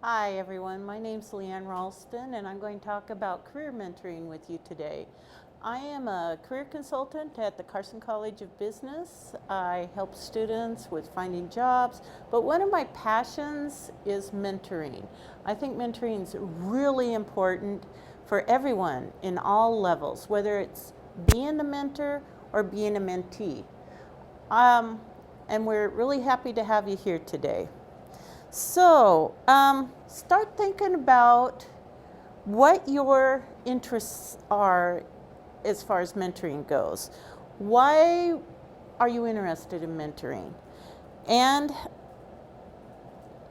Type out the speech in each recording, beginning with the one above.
Hi everyone, my name's Leanne Ralstin and I'm going to talk about career mentoring with you today. I am a career consultant at the Carson College of Business. I help students with finding jobs, but one of my passions is mentoring. I think mentoring is really important for everyone in all levels, whether it's being a mentor or being a mentee. And we're really happy to have you here today. So start thinking about what your interests are as far as mentoring goes. Why are you interested in mentoring? And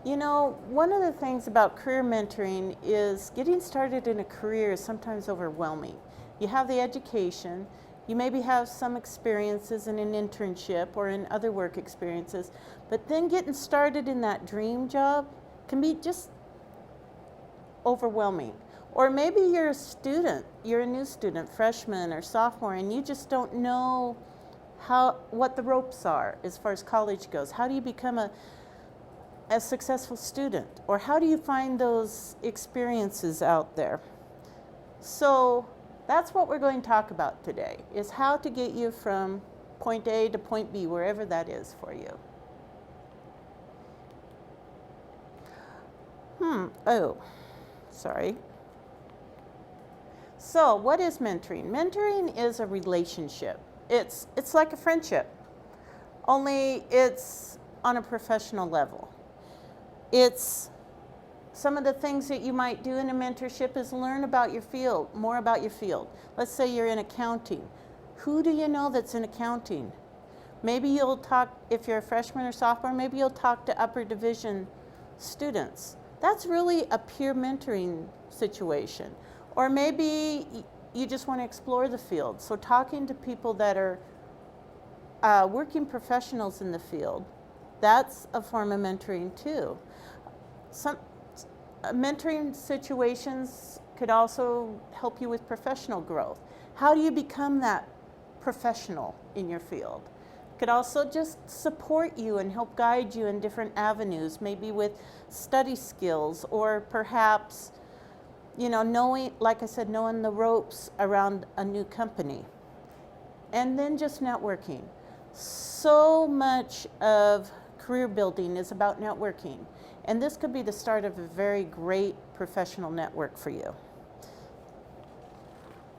you know, one of the things about career mentoring is getting started in a career is sometimes overwhelming. You have the education, you maybe have some experiences in an internship or in other work experiences, but then getting started in that dream job can be just overwhelming. Or maybe you're a student, you're a new student, freshman or sophomore, and you just don't know what the ropes are as far as college goes. How do you become a successful student? Or how do you find those experiences out there? So that's what we're going to talk about today, is how to get you from point A to point B, wherever that is for you. Sorry. So what is mentoring? Mentoring is a relationship. It's like a friendship, only it's on a professional level. It's some of the things that you might do in a mentorship is learn about your field, more about your field. Let's say you're in accounting. Who do you know that's in accounting? Maybe you'll talk, if you're a freshman or sophomore, maybe you'll talk to upper division students. That's really a peer mentoring situation. Or maybe you just want to explore the field. So talking to people that are working professionals in the field, that's a form of mentoring too. Some mentoring situations could also help you with professional growth. How do you become that professional in your field? Could also just support you and help guide you in different avenues, maybe with study skills or perhaps, you know, knowing, like I said, knowing the ropes around a new company. And then just networking. So much of career building is about networking. And this could be the start of a very great professional network for you.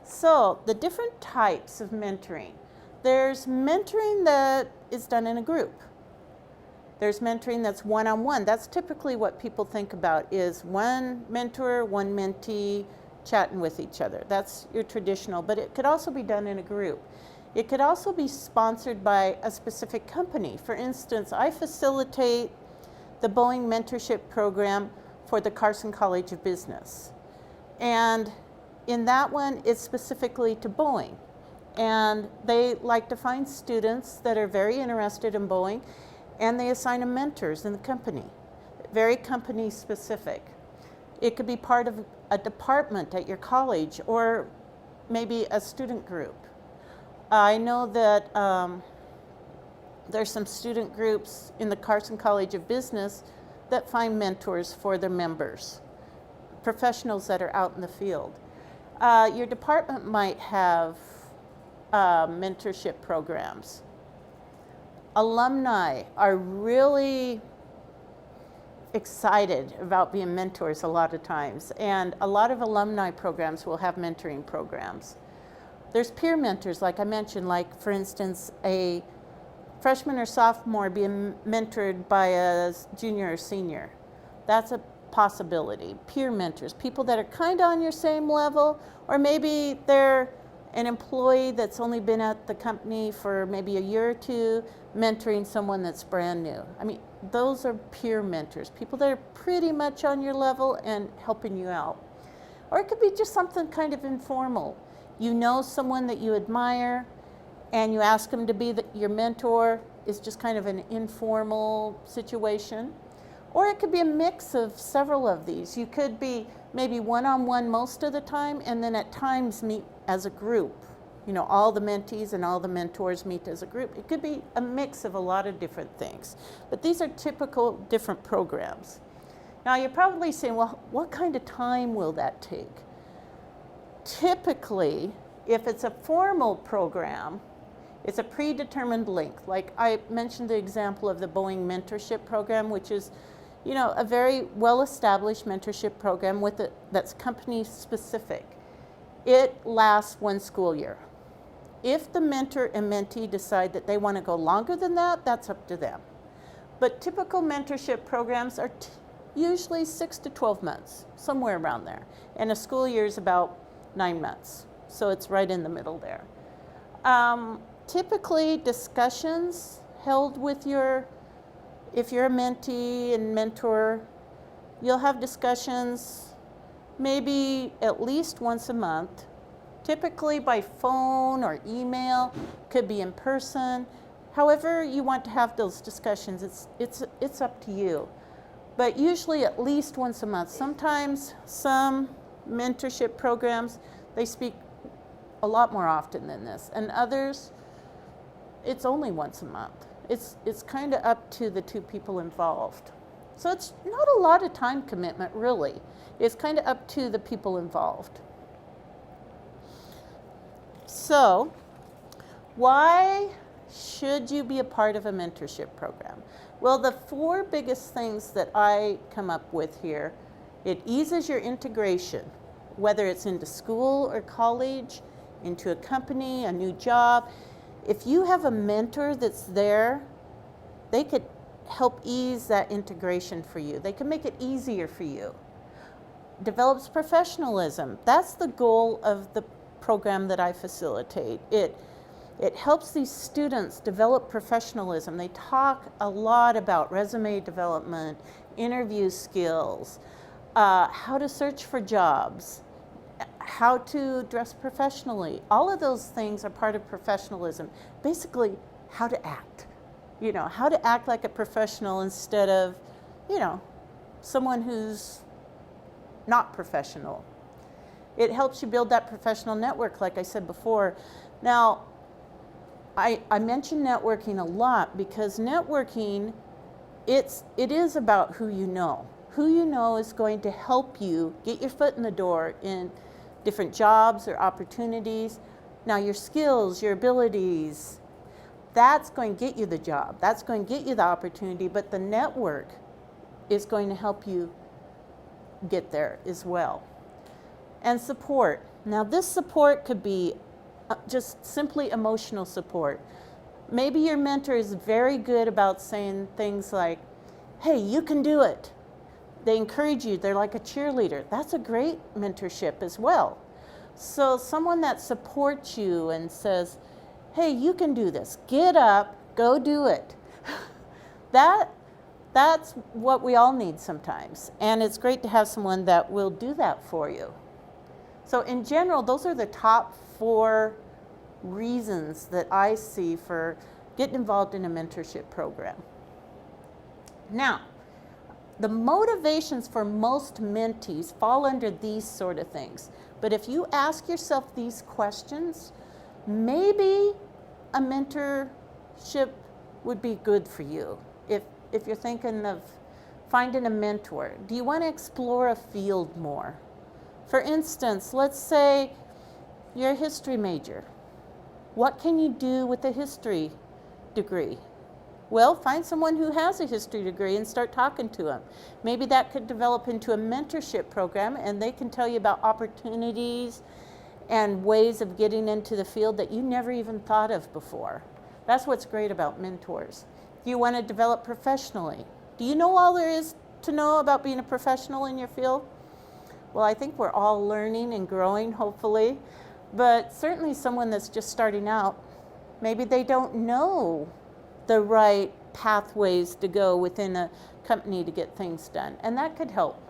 So the different types of mentoring. There's mentoring that is done in a group. There's mentoring that's one-on-one. That's typically what people think about, is one mentor, one mentee chatting with each other. That's your traditional, but it could also be done in a group. It could also be sponsored by a specific company. For instance, I facilitate the Boeing Mentorship program for the Carson College of Business. And in that one, it's specifically to Boeing. And they like to find students that are very interested in Boeing, and they assign them mentors in the company, very company specific. It could be part of a department at your college or maybe a student group. I know that there's some student groups in the Carson College of Business that find mentors for their members, professionals that are out in the field. Your department might have mentorship programs. Alumni are really excited about being mentors a lot of times, and a lot of alumni programs will have mentoring programs. There's peer mentors, like I mentioned, like for instance, a freshman or sophomore being mentored by a junior or senior. That's a possibility. Peer mentors, people that are kind of on your same level, or maybe they're an employee that's only been at the company for maybe a year or two, mentoring someone that's brand new. I mean, those are peer mentors, people that are pretty much on your level and helping you out. Or it could be just something kind of informal. You know someone that you admire and you ask them to be your mentor. It's just kind of an informal situation. Or it could be a mix of several of these. You could be maybe one-on-one most of the time, and then at times meet as a group. You know, all the mentees and all the mentors meet as a group. It could be a mix of a lot of different things. But these are typical different programs. Now you're probably saying, well, what kind of time will that take? Typically, if it's a formal program, it's a predetermined length. Like I mentioned the example of the Boeing Mentorship program, which is, a very well-established mentorship program that's company specific. It lasts 1 school year. If the mentor and mentee decide that they want to go longer than that, that's up to them. But typical mentorship programs are usually 6 to 12 months, somewhere around there. And a school year is about 9 months. So it's right in the middle there. Typically discussions held with if you're a mentee and mentor, you'll have discussions maybe at least once a month, typically by phone or email, could be in person. However you want to have those discussions, it's up to you. But usually at least once a month. Sometimes some mentorship programs, they speak a lot more often than this, and others, it's only once a month. It's kind of up to the 2 people involved. So it's not a lot of time commitment, really. It's kind of up to the people involved. So, why should you be a part of a mentorship program? Well, the 4 biggest things that I come up with here, it eases your integration, whether it's into school or college, into a company, a new job. If you have a mentor that's there, they could help ease that integration for you. They can make it easier for you. Develops professionalism. That's the goal of the program that I facilitate. It helps these students develop professionalism. They talk a lot about resume development, interview skills, how to search for jobs, how to dress professionally. All of those things are part of professionalism. Basically, how to act. How to act like a professional instead of, someone who's not professional. It helps you build that professional network, like I said before. Now, I mention networking a lot because networking, it is about who you know. Who you know is going to help you get your foot in the door in different jobs or opportunities. Now your skills, your abilities, that's going to get you the job. That's going to get you the opportunity, but the network is going to help you get there as well. And support. Now this support could be just simply emotional support. Maybe your mentor is very good about saying things like, hey, you can do it. They encourage you, they're like a cheerleader. That's a great mentorship as well. So someone that supports you and says, hey, you can do this. Get up, go do it. That's what we all need sometimes. And it's great to have someone that will do that for you. So in general, those are the top 4 reasons that I see for getting involved in a mentorship program. Now, the motivations for most mentees fall under these sort of things. But if you ask yourself these questions, maybe a mentorship would be good for you. If you're thinking of finding a mentor, do you want to explore a field more? For instance, let's say you're a history major. What can you do with a history degree? Well, find someone who has a history degree and start talking to them. Maybe that could develop into a mentorship program and they can tell you about opportunities and ways of getting into the field that you never even thought of before. That's what's great about mentors. Do you want to develop professionally? Do you know all there is to know about being a professional in your field? Well, I think we're all learning and growing, hopefully. But certainly someone that's just starting out, maybe they don't know the right pathways to go within a company to get things done, and that could help.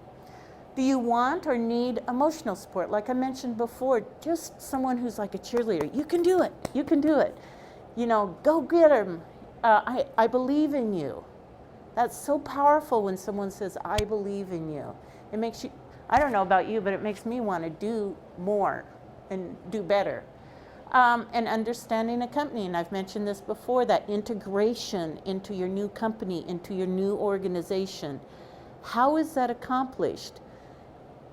Do you want or need emotional support? Like I mentioned before, just someone who's like a cheerleader. You can do it. You can do it. Go get them. I believe in you. That's so powerful when someone says, I believe in you. It makes you, I don't know about you, but it makes me want to do more and do better. And understanding a company, and I've mentioned this before, that integration into your new company, into your new organization. How is that accomplished?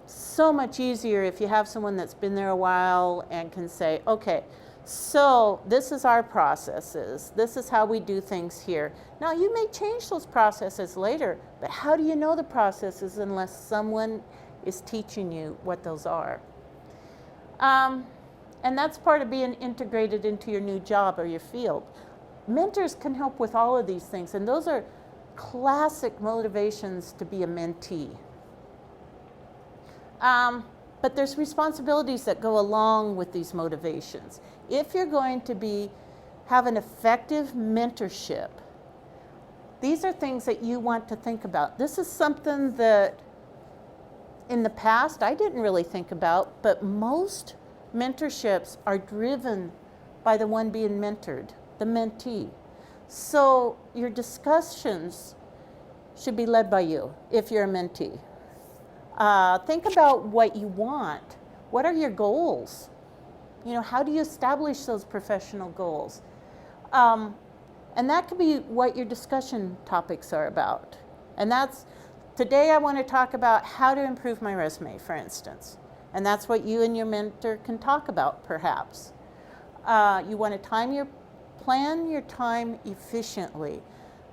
So much easier if you have someone that's been there a while and can say, okay, so this is our processes. This is how we do things here. Now, you may change those processes later, but how do you know the processes unless someone is teaching you what those are? And that's part of being integrated into your new job or your field. Mentors can help with all of these things, and those are classic motivations to be a mentee. But there's responsibilities that go along with these motivations. If you're going to have an effective mentorship, these are things that you want to think about. This is something that in the past I didn't really think about, but most mentorships are driven by the one being mentored, the mentee. So your discussions should be led by you if you're a mentee. Think about what you want. What are your goals? You know, how do you establish those professional goals? And that could be what your discussion topics are about. And today I want to talk about how to improve my resume, for instance. And that's what you and your mentor can talk about, perhaps. You want to plan your time efficiently.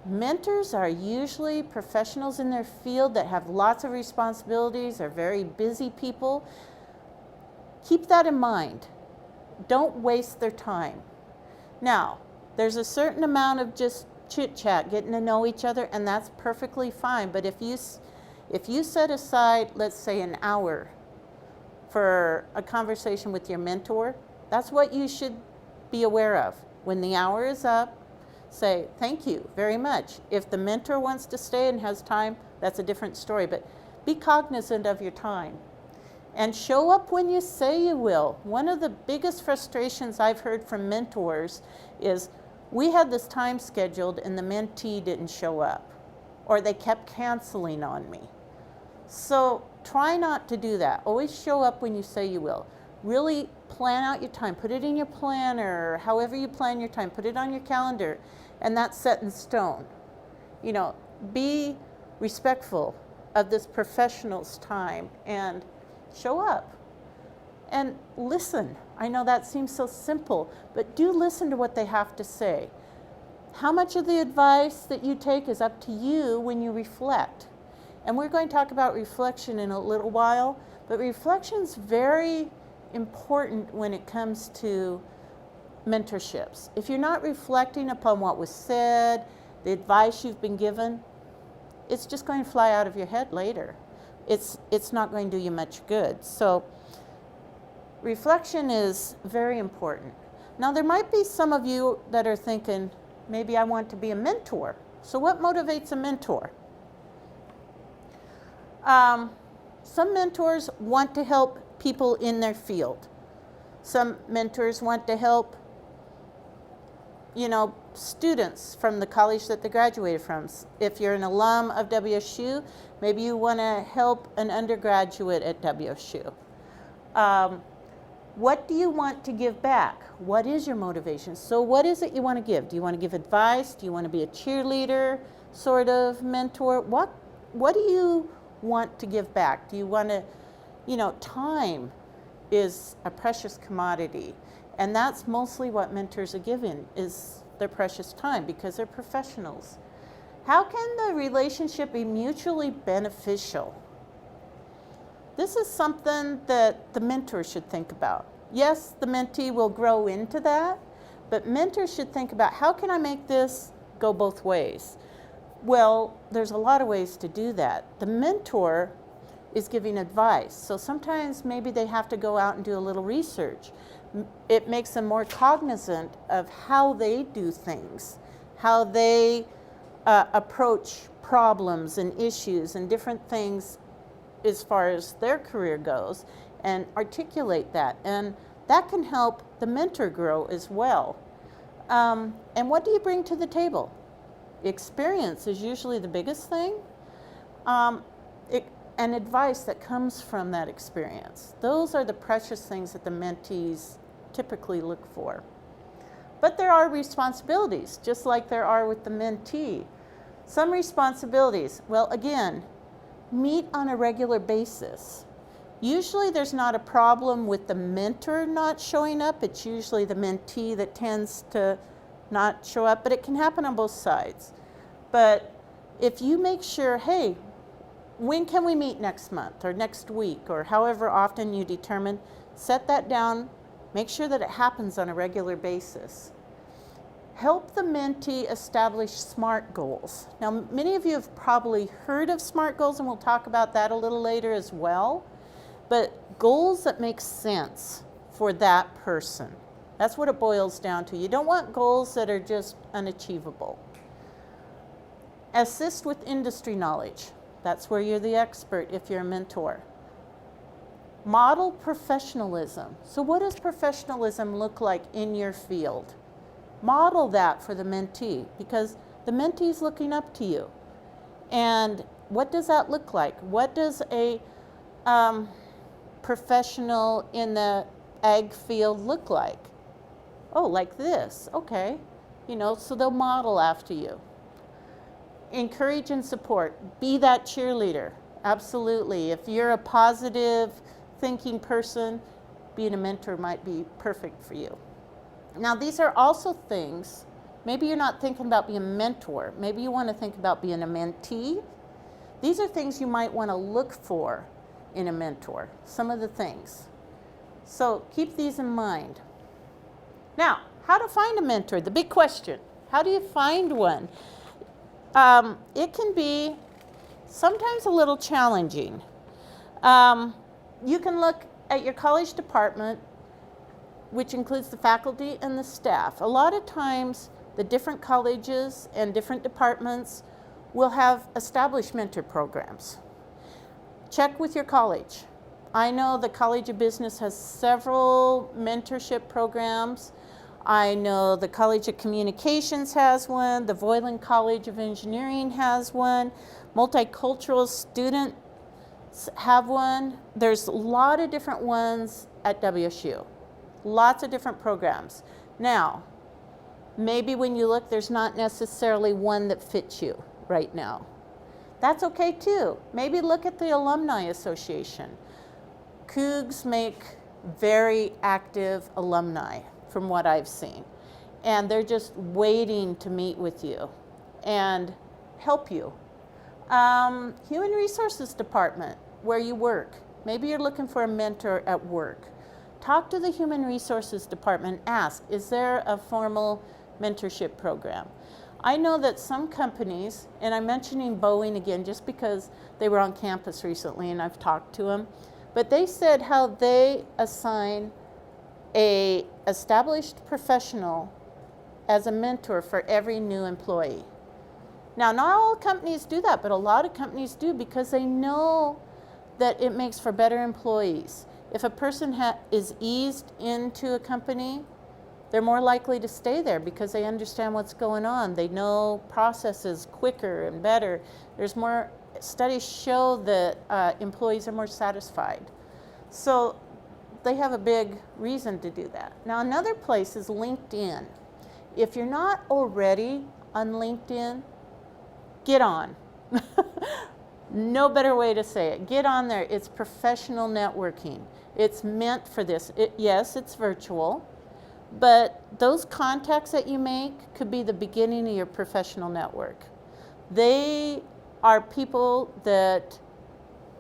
Mentors are usually professionals in their field that have lots of responsibilities, are very busy people. Keep that in mind. Don't waste their time. Now, there's a certain amount of just chit-chat, getting to know each other, and that's perfectly fine. But if you set aside, let's say, an hour for a conversation with your mentor, that's what you should be aware of. When the hour is up, say, thank you very much. If the mentor wants to stay and has time, that's a different story. But be cognizant of your time. And show up when you say you will. One of the biggest frustrations I've heard from mentors is, we had this time scheduled and the mentee didn't show up, or they kept canceling on me. So try not to do that. Always show up when you say you will. Really plan out your time. Put it in your planner, however you plan your time. Put it on your calendar, and that's set in stone. You know, be respectful of this professional's time and show up. And listen. I know that seems so simple, but do listen to what they have to say. How much of the advice that you take is up to you when you reflect. And we're going to talk about reflection in a little while, but reflection's very important when it comes to mentorships. If you're not reflecting upon what was said, the advice you've been given, it's just going to fly out of your head later. It's not going to do you much good. So reflection is very important. Now, there might be some of you that are thinking, maybe I want to be a mentor. So what motivates a mentor? Some mentors want to help people in their field. Some mentors want to help, students from the college that they graduated from. If you're an alum of WSU, maybe you want to help an undergraduate at WSU. What do you want to give back? What is your motivation? So what is it you want to give? Do you want to give advice? Do you want to be a cheerleader sort of mentor? What do you want to give back? Do you want to, time is a precious commodity. And that's mostly what mentors are given, is their precious time, because they're professionals. How can the relationship be mutually beneficial? This is something that the mentor should think about. Yes, the mentee will grow into that, but mentors should think about, how can I make this go both ways? Well, there's a lot of ways to do that. The mentor is giving advice, so sometimes maybe they have to go out and do a little research. It makes them more cognizant of how they do things, how they approach problems and issues and different things as far as their career goes, and articulate that. And that can help the mentor grow as well. And what do you bring to the table? Experience is usually the biggest thing, and advice that comes from that experience. Those are the precious things that the mentees typically look for. But there are responsibilities, just like there are with the mentee. Some responsibilities, well, again, meet on a regular basis. Usually there's not a problem with the mentor not showing up. It's usually the mentee that tends to not show up, but it can happen on both sides. But if you make sure, hey, when can we meet next month or next week or however often you determine, set that down, make sure that it happens on a regular basis. Help the mentee establish SMART goals. Now, many of you have probably heard of SMART goals, and we'll talk about that a little later as well. But goals that make sense for that person. That's what it boils down to. You don't want goals that are just unachievable. Assist with industry knowledge. That's where you're the expert if you're a mentor. Model professionalism. So what does professionalism look like in your field? Model that for the mentee, because the mentee is looking up to you. And what does that look like? What does a professional in the ag field look like? Oh, like this. Okay. So they'll model after you. Encourage and support. Be that cheerleader. Absolutely. If you're a positive thinking person, being a mentor might be perfect for you. Now, these are also things, maybe you're not thinking about being a mentor. Maybe you want to think about being a mentee. These are things you might want to look for in a mentor, some of the things. So keep these in mind. Now, how to find a mentor, the big question. How do you find one? It can be sometimes a little challenging. You can look at your college department, which includes the faculty and the staff. A lot of times, the different colleges and different departments will have established mentor programs. Check with your college. I know the College of Business has several mentorship programs. I know the College of Communications has one. The Voiland College of Engineering has one. Multicultural students have one. There's a lot of different ones at WSU. Lots of different programs. Now, maybe when you look, there's not necessarily one that fits you right now. That's okay too. Maybe look at the Alumni Association. Cougs make very active alumni from what I've seen. And they're just waiting to meet with you and help you. Human Resources Department, where you work. Maybe you're looking for a mentor at work. Talk to the Human Resources Department. Ask, is there a formal mentorship program? I know that some companies, and I'm mentioning Boeing again just because they were on campus recently and I've talked to them, but they said how they assign a established professional as a mentor for every new employee. Now, not all companies do that, but a lot of companies do because they know that it makes for better employees. If a person is eased into a company, they're more likely to stay there because they understand what's going on. They know processes quicker and better. There's more studies show that employees are more satisfied. So they have a big reason to do that. Now, another place is LinkedIn. If you're not already on LinkedIn, get on. No better way to say it. Get on there. It's professional networking. It's meant for this. Yes, it's virtual, but those contacts that you make could be the beginning of your professional network. They are people that,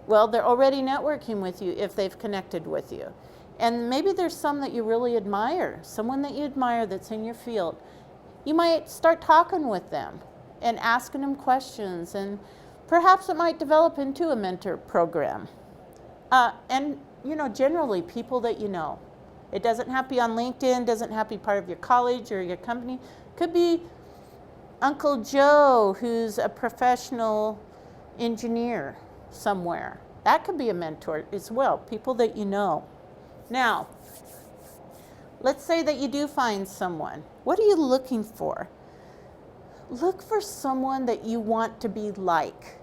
well, they're already networking with you if they've connected with you. And maybe there's some that you really admire, someone that you admire that's in your field. You might start talking with them and asking them questions, and perhaps it might develop into a mentor program. And generally people that you know. It doesn't have to be on LinkedIn, doesn't have to be part of your college or your company. Could be Uncle Joe, who's a professional engineer somewhere. That could be a mentor as well, people that you know. Now, let's say that you do find someone. What are you looking for? Look for someone that you want to be like,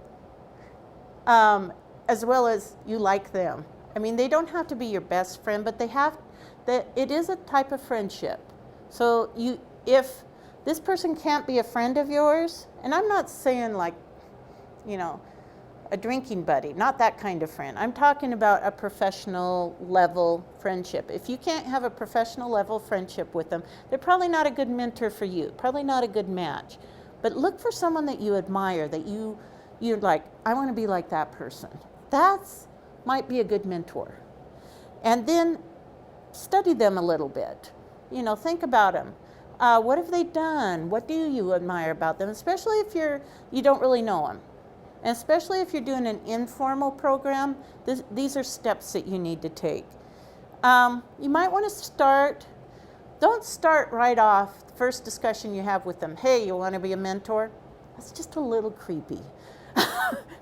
as well as you like them. I mean, they don't have to be your best friend, but it is a type of friendship. So if this person can't be a friend of yours, and I'm not saying like, a drinking buddy, not that kind of friend. I'm talking about a professional level friendship. If you can't have a professional level friendship with them, they're probably not a good mentor for you, probably not a good match. But look for someone that you admire, that you're like, I want to be like that person. That's might be a good mentor. And then study them a little bit. You know, think about them. What have they done? What do you admire about them? Especially if you don't really know them. And especially if you're doing an informal program, these are steps that you need to take. You might want to don't start right off, the first discussion you have with them, hey, you want to be a mentor? That's just a little creepy.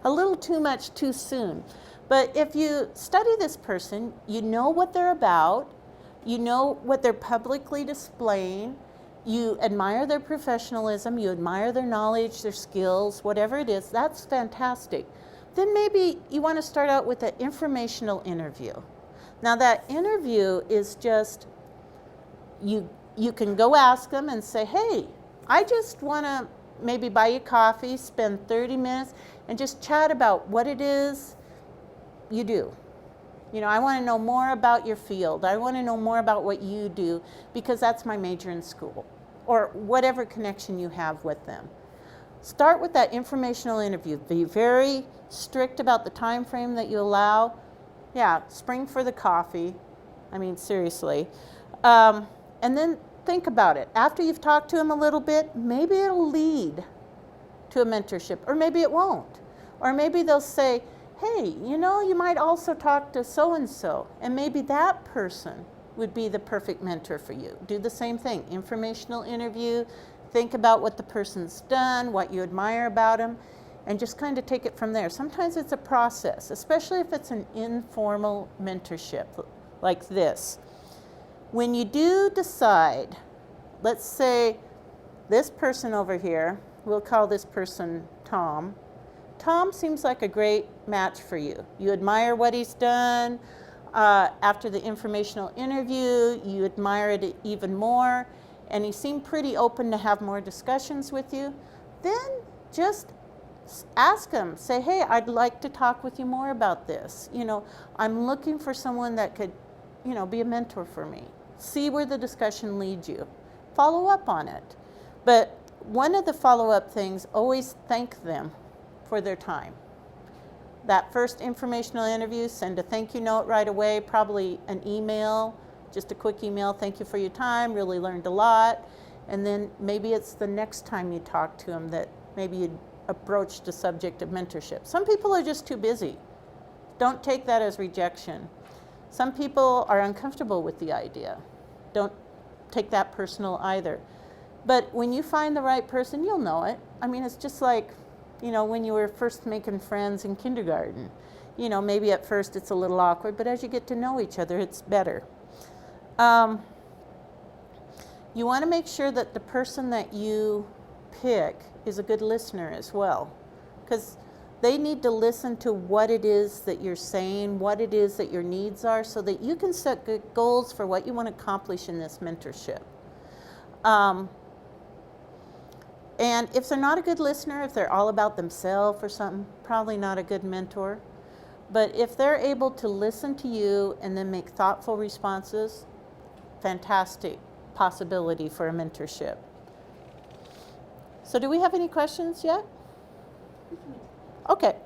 A little too much too soon. But if you study this person, you know what they're about, you know what they're publicly displaying, you admire their professionalism, you admire their knowledge, their skills, whatever it is, that's fantastic. Then maybe you want to start out with an informational interview. Now that interview is just, you can go ask them and say, hey, I just want to maybe buy you coffee, spend 30 minutes, and just chat about what it is you do. You know, I want to know more about your field. I want to know more about what you do because that's my major in school, or whatever connection you have with them. Start with that informational interview. Be very strict about the time frame that you allow. Yeah, spring for the coffee. I mean, seriously. And then think about it. After you've talked to them a little bit, maybe it'll lead to a mentorship, or maybe it won't. Or maybe they'll say, hey, you know, you might also talk to so-and-so, and maybe that person would be the perfect mentor for you. Do the same thing, informational interview, think about what the person's done, what you admire about them, and just kind of take it from there. Sometimes it's a process, especially if it's an informal mentorship like this. When you do decide, let's say this person over here, we'll call this person Tom. Tom seems like a great match for you. You admire what he's done. After the informational interview, you admire it even more, and he seemed pretty open to have more discussions with you. Then just ask him, say, hey, I'd like to talk with you more about this. You know, I'm looking for someone that could, you know, be a mentor for me. See where the discussion leads you. Follow up on it. But one of the follow-up things, always thank them for their time. That first informational interview, send a thank you note right away, probably an email, just a quick email, thank you for your time, really learned a lot. And then maybe it's the next time you talk to them that maybe you approach the subject of mentorship. Some people are just too busy. Don't take that as rejection. Some people are uncomfortable with the idea. Don't take that personal either. But when you find the right person, you'll know it. I mean, it's just like, you know, when you were first making friends in kindergarten. You know, maybe at first it's a little awkward, but as you get to know each other, it's better. You want to make sure that the person that you pick is a good listener as well, because they need to listen to what it is that you're saying, what it is that your needs are, so that you can set good goals for what you want to accomplish in this mentorship. And if they're not a good listener, if they're all about themselves or something, probably not a good mentor. But if they're able to listen to you and then make thoughtful responses, fantastic possibility for a mentorship. So do we have any questions yet? Okay.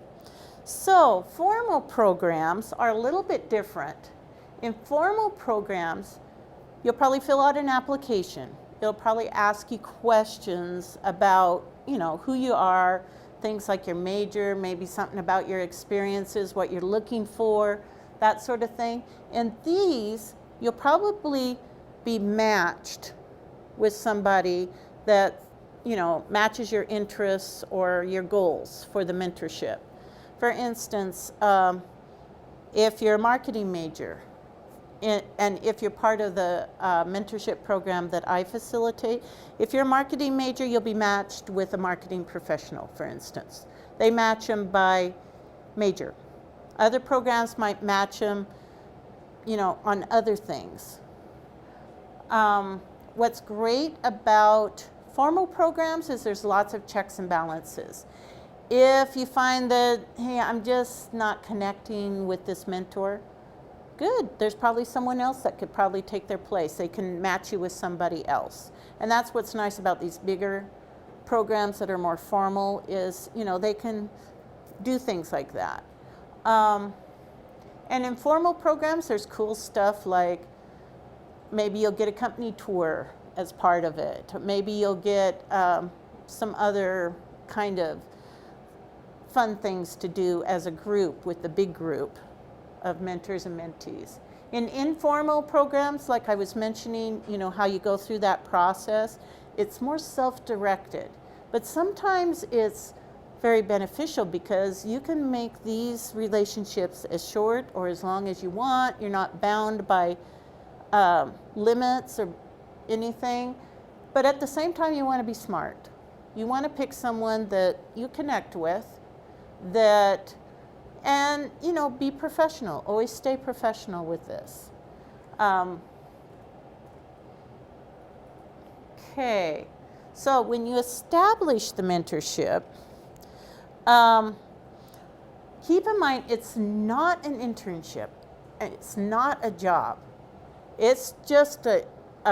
So formal programs are a little bit different. In formal programs, you'll probably fill out an application. They'll probably ask you questions about, you know, who you are, things like your major, maybe something about your experiences, what you're looking for, that sort of thing. And these, you'll probably be matched with somebody that, you know, matches your interests or your goals for the mentorship. For instance, if you're a marketing major, and if you're part of the mentorship program that I facilitate, if you're a marketing major, you'll be matched with a marketing professional, for instance. They match them by major. Other programs might match them, you know, on other things. What's great about formal programs is there's lots of checks and balances. If you find that, hey, I'm just not connecting with this mentor, good. There's probably someone else that could probably take their place. They can match you with somebody else. And that's what's nice about these bigger programs that are more formal is, they can do things like that. And in formal programs, there's cool stuff like maybe you'll get a company tour as part of it. Maybe you'll get some other kind of fun things to do as a group with the big group of mentors and mentees. In informal programs, like I was mentioning, how you go through that process, it's more self-directed. But sometimes it's very beneficial because you can make these relationships as short or as long as you want. You're not bound by limits or anything. But at the same time, you want to be smart. You want to pick someone that you connect with, and be professional. Always stay professional with this. Okay, so when you establish the mentorship, keep in mind it's not an internship. It's not a job. It's just a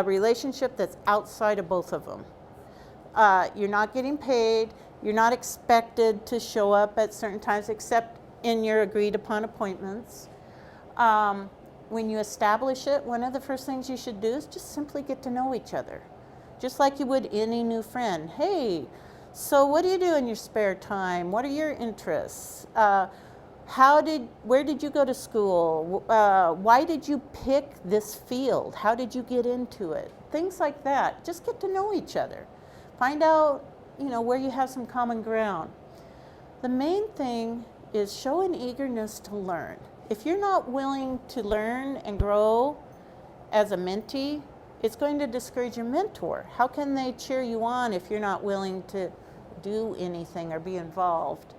relationship that's outside of both of them. You're not getting paid. You're not expected to show up at certain times except in your agreed upon appointments. When you establish it, one of the first things you should do is just simply get to know each other. Just like you would any new friend. Hey, so what do you do in your spare time? What are your interests? Where did you go to school? Why did you pick this field? How did you get into it? Things like that. Just get to know each other. Find out, where you have some common ground. The main thing is show an eagerness to learn. If you're not willing to learn and grow as a mentee, it's going to discourage your mentor. How can they cheer you on if you're not willing to do anything or be involved?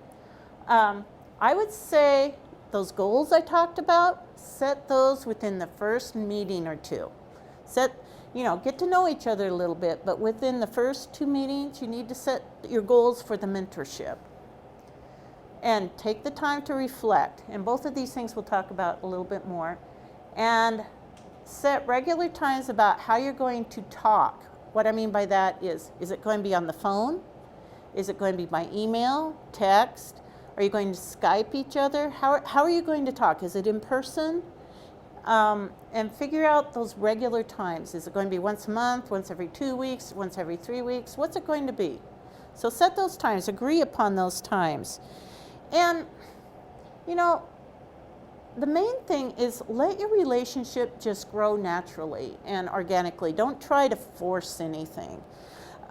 I would say those goals I talked about, set those within the first meeting or two. Get to know each other a little bit, but within the first 2 meetings, you need to set your goals for the mentorship. And take the time to reflect. And both of these things we'll talk about a little bit more. And set regular times about how you're going to talk. What I mean by that is it going to be on the phone? Is it going to be by email, text? Are you going to Skype each other? How are you going to talk? Is it in person? And figure out those regular times. Is it going to be once a month, once every 2 weeks, once every 3 weeks? What's it going to be? So set those times, agree upon those times. And, the main thing is let your relationship just grow naturally and organically. Don't try to force anything.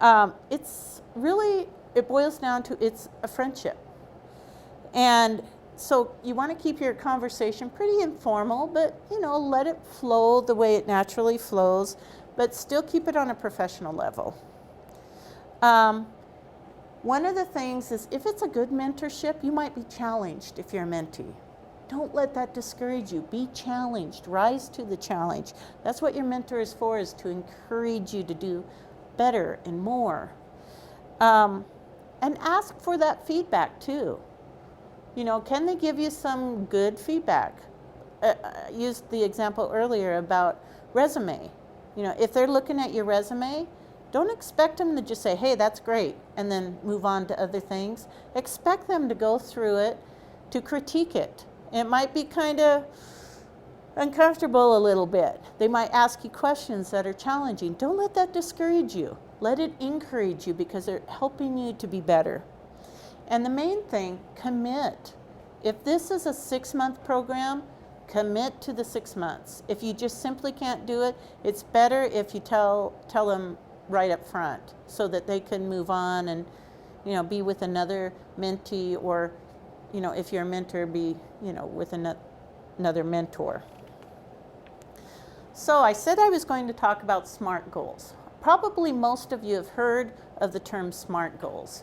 It boils down to it's a friendship. And so you want to keep your conversation pretty informal, but, let it flow the way it naturally flows, but still keep it on a professional level. One of the things is if it's a good mentorship, you might be challenged if you're a mentee. Don't let that discourage you. Be challenged. Rise to the challenge. That's what your mentor is for, is to encourage you to do better and more. And ask for that feedback too. Can they give you some good feedback? I used the example earlier about resume. If they're looking at your resume, don't expect them to just say, hey, that's great, and then move on to other things. Expect them to go through it, to critique it. It might be kind of uncomfortable a little bit. They might ask you questions that are challenging. Don't let that discourage you. Let it encourage you because they're helping you to be better. And the main thing, commit. If this is a 6-month program, commit to the 6 months. If you just simply can't do it, it's better if you tell them right up front so that they can move on and, be with another mentee, or, if you're a mentor, be, with another mentor. So I said I was going to talk about SMART goals. Probably most of you have heard of the term SMART goals.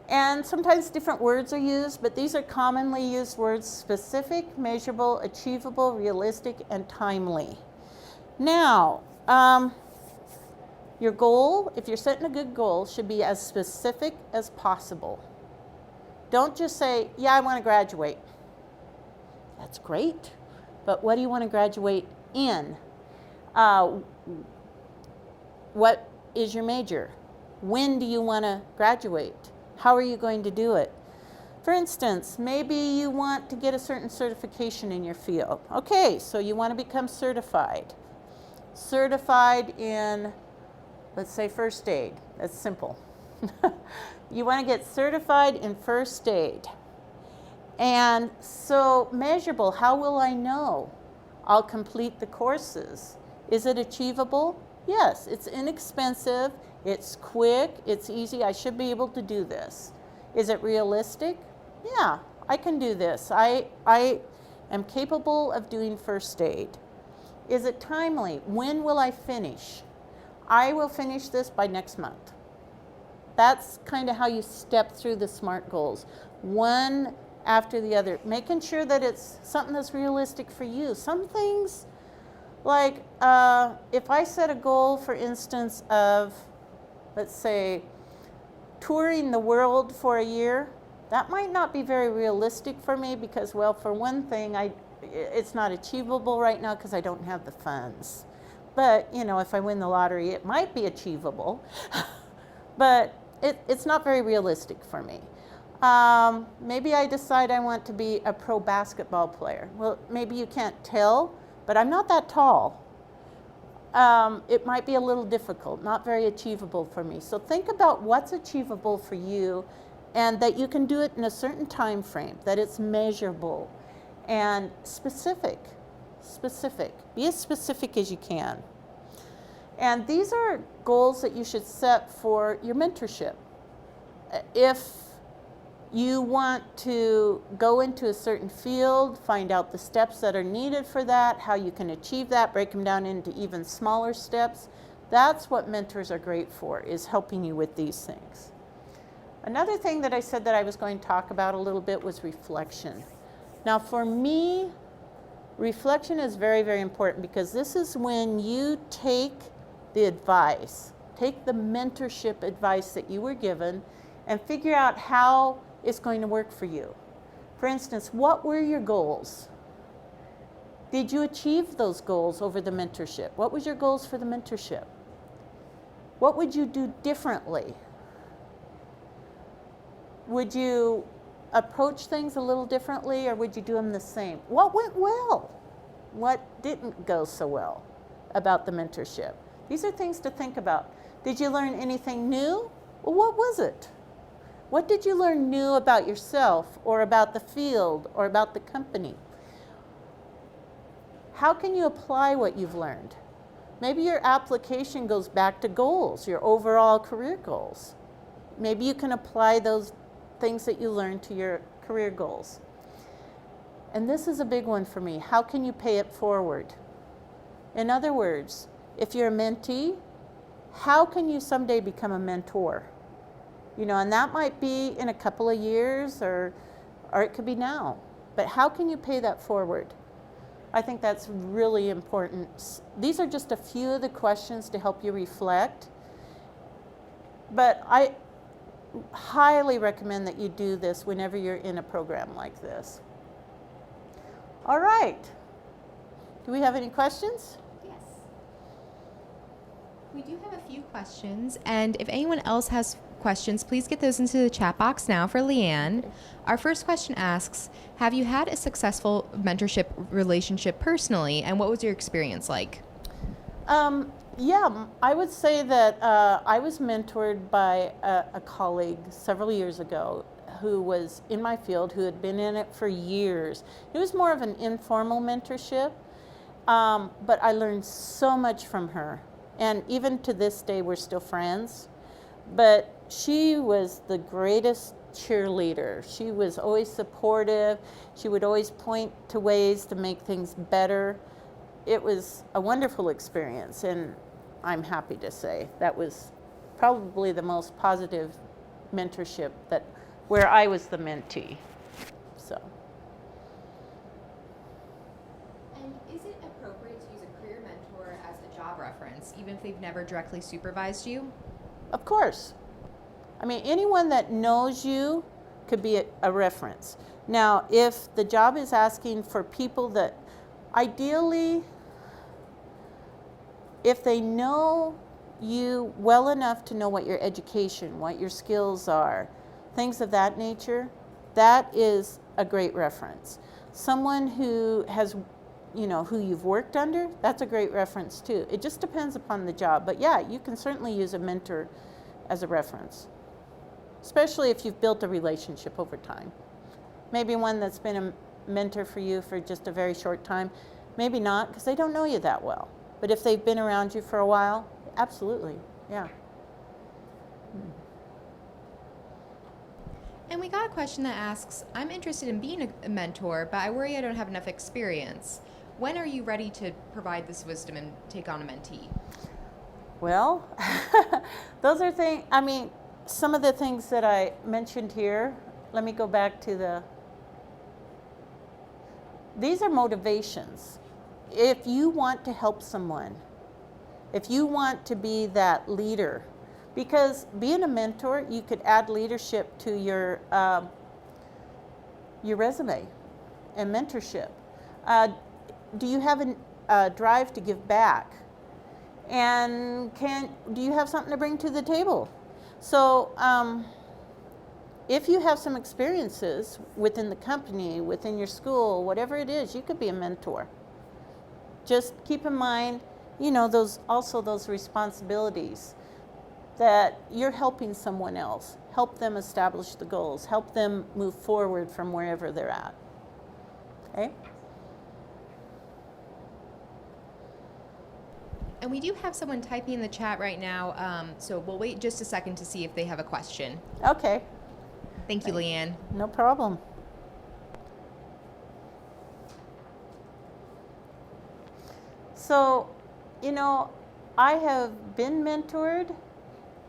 And sometimes different words are used, but these are commonly used words: specific, measurable, achievable, realistic, and timely. Now, your goal, if you're setting a good goal, should be as specific as possible. Don't just say, yeah, I want to graduate. That's great, but what do you want to graduate in? What is your major? When do you want to graduate? How are you going to do it? For instance, maybe you want to get a certain certification in your field. Okay, so you want to become certified. Certified in, let's say, first aid. That's simple. You want to get certified in first aid. And so measurable, how will I know? I'll complete the courses. Is it achievable? Yes, it's inexpensive, it's quick, it's easy, I should be able to do this. Is it realistic? Yeah, I can do this. I am capable of doing first aid. Is it timely? When will I finish? I will finish this by next month. That's kind of how you step through the SMART goals, one after the other, making sure that it's something that's realistic for you. Some things, like if I set a goal, for instance, of, let's say, touring the world for a year, that might not be very realistic for me because, well, for one thing, it's not achievable right now because I don't have the funds. But, you know, if I win the lottery, it might be achievable. But it's not very realistic for me. Maybe I decide I want to be a pro basketball player. Well, maybe you can't tell, but I'm not that tall. It might be a little difficult, not very achievable for me. So think about what's achievable for you and that you can do it in a certain time frame, that it's measurable and specific. Be as specific as you can. And these are goals that you should set for your mentorship. If you want to go into a certain field, find out the steps that are needed for that, how you can achieve that, break them down into even smaller steps. That's what mentors are great for, is helping you with these things. Another thing that I said that I was going to talk about a little bit was reflection. Now for me, reflection is very, very important because this is when you take the advice, take the mentorship advice that you were given and figure out how it's going to work for you. For instance, what were your goals? Did you achieve those goals over the mentorship? What was your goals for the mentorship? What would you do differently? Would you approach things a little differently or would you do them the same? What went well? What didn't go so well about the mentorship? These are things to think about. Did you learn anything new? Well, what was it? What did you learn new about yourself or about the field or about the company? How can you apply what you've learned? Maybe your application goes back to goals, your overall career goals. Maybe you can apply those things that you learned to your career goals. And this is a big one for me. How can you pay it forward? In other words, if you're a mentee, how can you someday become a mentor? You know, and that might be in a couple of years or it could be now. But how can you pay that forward? I think that's really important. These are just a few of the questions to help you reflect. But I highly recommend that you do this whenever you're in a program like this. All right. Do we have any questions? Yes. We do have a few questions, and if anyone else has questions, please get those into the chat box now for Leanne. Okay. Our first question asks, have you had a successful mentorship relationship personally, and what was your experience like? Yeah, I would say that I was mentored by a colleague several years ago who was in my field, who had been in it for years. It was more of an informal mentorship, but I learned so much from her. And even to this day, we're still friends. But she was the greatest cheerleader. She was always supportive. She would always point to ways to make things better. It was a wonderful experience, and I'm happy to say that was probably the most positive mentorship where I was the mentee. So. And is it appropriate to use a career mentor as a job reference, even if they've never directly supervised you? Of course. I mean, anyone that knows you could be a reference. Now, if the job is asking for people that ideally, if they know you well enough to know what your education, what your skills are, things of that nature, that is a great reference. Someone who has, who you've worked under, that's a great reference too. It just depends upon the job. But yeah, you can certainly use a mentor as a reference, especially if you've built a relationship over time. Maybe one that's been a mentor for you for just a very short time. Maybe not, because they don't know you that well. But if they've been around you for a while, absolutely, yeah. And we got a question that asks, I'm interested in being a mentor, but I worry I don't have enough experience. When are you ready to provide this wisdom and take on a mentee? Well, those are things, some of the things that I mentioned here, let me go back to these are motivations. If you want to help someone, if you want to be that leader, because being a mentor, you could add leadership to your resume and mentorship. Do you have a drive to give back? And do you have something to bring to the table? So if you have some experiences within the company, within your school, whatever it is, you could be a mentor. Just keep in mind, those responsibilities that you're helping someone else. Help them establish the goals. Help them move forward from wherever they're at. Okay? And we do have someone typing in the chat right now, so we'll wait just a second to see if they have a question. Okay. Thank you, Leanne. No problem. So, I have been mentored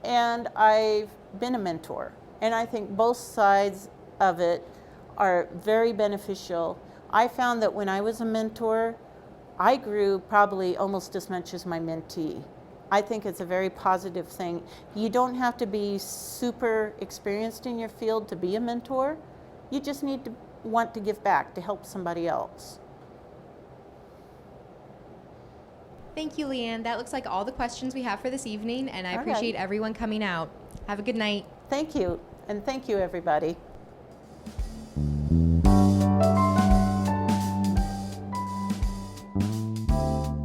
and I've been a mentor. And I think both sides of it are very beneficial. I found that when I was a mentor, I grew probably almost as much as my mentee. I think it's a very positive thing. You don't have to be super experienced in your field to be a mentor. You just need to want to give back, to help somebody else. Thank you, Leanne. That looks like all the questions we have for this evening, and I All appreciate right. everyone coming out. Have a good night. Thank you, and thank you, everybody.